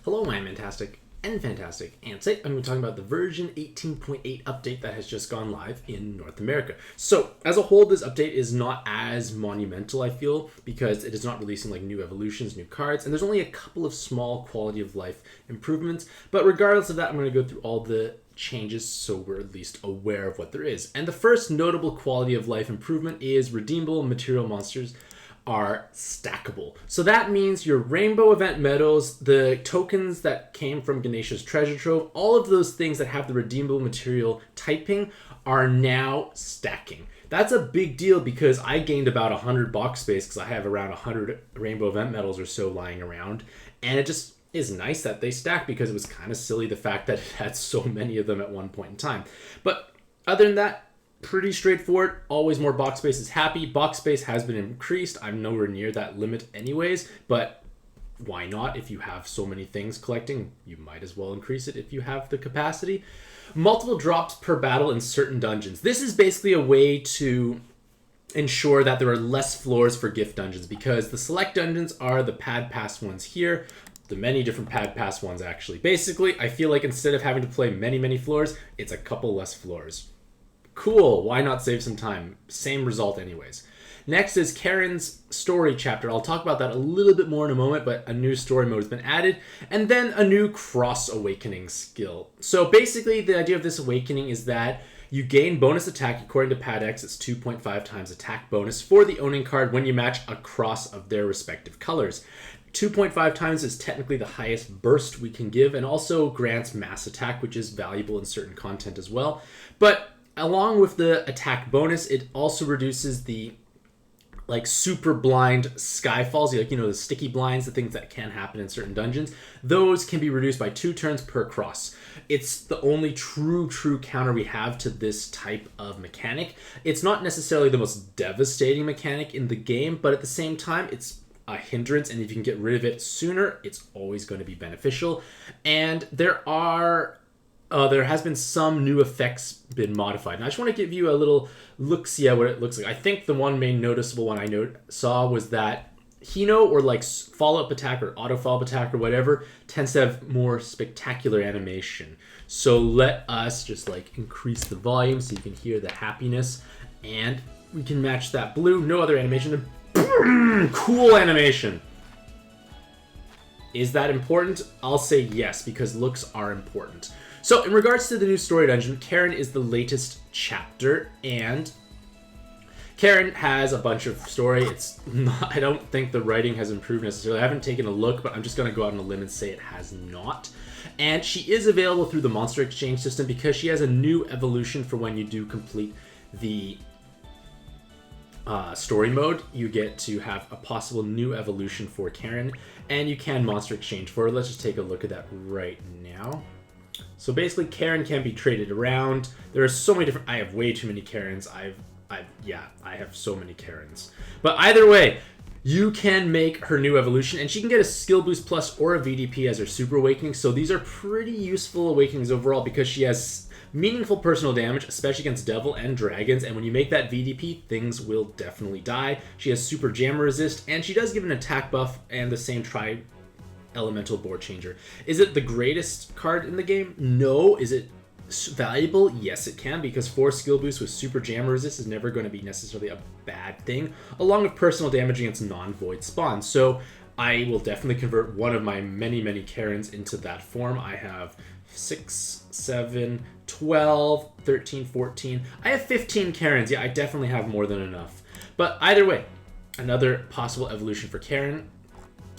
Hello, my fantastic and fantastic ants. I'm going to be talking about the version 18.8 update that has just gone live in North America. So, as a whole, this update is not as monumental, I feel, because it is not releasing like new evolutions, new cards, and there's only a couple of small quality of life improvements. But regardless of that, I'm going to go through all the changes so we're at least aware of what there is. And the first notable quality of life improvement is redeemable material monsters are stackable. So that means your rainbow event medals, the tokens that came from Ganesha's treasure trove, all of those things that have the redeemable material typing are now stacking. That's a big deal because I gained about 100 box space because I have around 100 rainbow event medals or so lying around, and it just is nice that they stack because it was kind of silly the fact that it had so many of them at one point in time. But other than that, pretty straightforward. Always more box space is happy. Box space has been increased. I'm nowhere near that limit anyways, but why not? If you have so many things collecting, you might as well increase it if you have the capacity. Multiple drops per battle in certain dungeons. This is basically a way to ensure that there are less floors for gift dungeons because the select dungeons are the pad pass ones here. The many different pad pass ones actually. Basically, I feel like instead of having to play many floors, it's a couple less floors. Cool, why not save some time? Same result anyways. Next is Karin's story chapter. I'll talk about that a little bit more in a moment, but a new story mode has been added. And then a new cross awakening skill. So basically the idea of this awakening is that you gain bonus attack according to Pad X. It's 2.5 times attack bonus for the owning card when you match a cross of their respective colors. 2.5 times is technically the highest burst we can give and also grants mass attack, which is valuable in certain content as well. But along with the attack bonus, it also reduces the super blind skyfalls, the sticky blinds, the things that can happen in certain dungeons. Those can be reduced by 2 turns per cross. It's the only true counter we have to this type of mechanic. It's not necessarily the most devastating mechanic in the game, but at the same time, it's a hindrance, and if you can get rid of it sooner, it's always going to be beneficial. And there has been some new effects been modified. And I just want to give you a little look-see at what it looks like. I think the one main noticeable one I saw was that Hino, or follow-up attack or auto-follow-up attack or whatever, tends to have more spectacular animation. So let us just increase the volume so you can hear the happiness. And we can match that blue. No other animation. And boom! Cool animation. Is that important? I'll say yes, because looks are important. So in regards to the new story dungeon, Karin is the latest chapter, and Karin has a bunch of story. I don't think the writing has improved necessarily. I haven't taken a look, but I'm just going to go out on a limb and say it has not. And she is available through the monster exchange system because she has a new evolution for when you do complete the story mode. You get to have a possible new evolution for Karin, and you can monster exchange for her. Let's just take a look at that right now. So basically, Karin can be traded around. There are so many different. I have way too many Karins. I have so many Karins. But either way, you can make her new evolution, and she can get a skill boost plus or a VDP as her super awakening. So these are pretty useful awakenings overall because she has meaningful personal damage, especially against devil and dragons. And when you make that VDP, things will definitely die. She has super jam resist, and she does give an attack buff and the same elemental board changer. Is it the greatest card in the game? No. Is it valuable? Yes, it can, because 4 skill boosts with super jam resist is never going to be necessarily a bad thing, along with personal damage against non-void spawns. So I will definitely convert one of my many Karins into that form. I have 6, 7, 12, 13, 14. I have 15 Karins. Yeah, I definitely have more than enough. But either way, another possible evolution for Karin.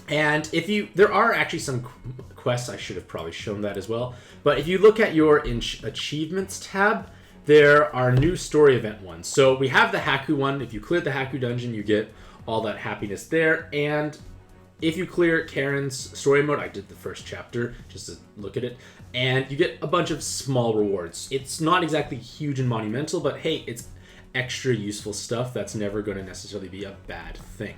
And there are actually some quests. I should have probably shown that as well. But if you look at your achievements tab, there are new story event ones. So we have the Haku one. If you clear the Haku dungeon, you get all that happiness there. And if you clear Karin's story mode, I did the first chapter just to look at it, and you get a bunch of small rewards. It's not exactly huge and monumental, but hey, it's extra useful stuff that's never going to necessarily be a bad thing.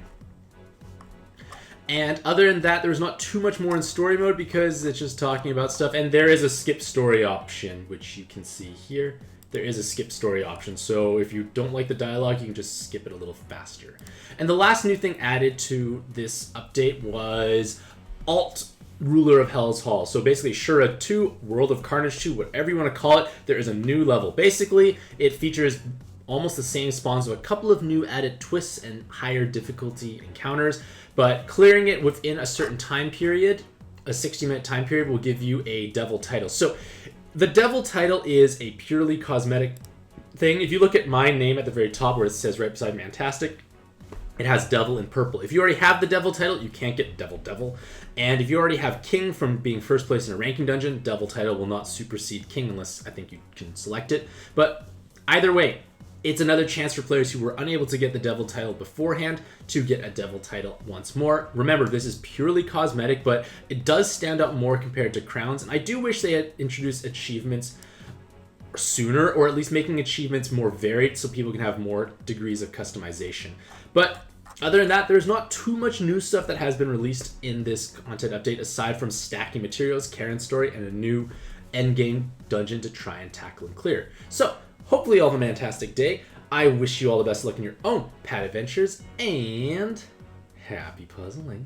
And other than that, there's not too much more in story mode because it's just talking about stuff. And there is a skip story option, which you can see here. There is a skip story option. So if you don't like the dialogue, you can just skip it a little faster. And the last new thing added to this update was alt Ruler of Hell's Hall. So basically Shura 2, World of Carnage 2, whatever you want to call it, there is a new level. Basically, it features almost the same spawns with a couple of new added twists and higher difficulty encounters, but clearing it within a certain time period, a 60-minute time period, will give you a devil title. So the devil title is a purely cosmetic thing. If you look at my name at the very top where it says right beside Mantastic, it has devil in purple. If you already have the devil title, you can't get devil. And if you already have king from being first place in a ranking dungeon, devil title will not supersede king unless I think you can select it. But either way, it's another chance for players who were unable to get the devil title beforehand to get a devil title once more. Remember, this is purely cosmetic, but it does stand out more compared to crowns. And I do wish they had introduced achievements sooner, or at least making achievements more varied so people can have more degrees of customization. But other than that, there's not too much new stuff that has been released in this content update aside from stacking materials, Karin's story, and a new endgame dungeon to try and tackle and clear. So hopefully you all have a fantastic day. I wish you all the best of luck in your own pad adventures, and happy puzzling.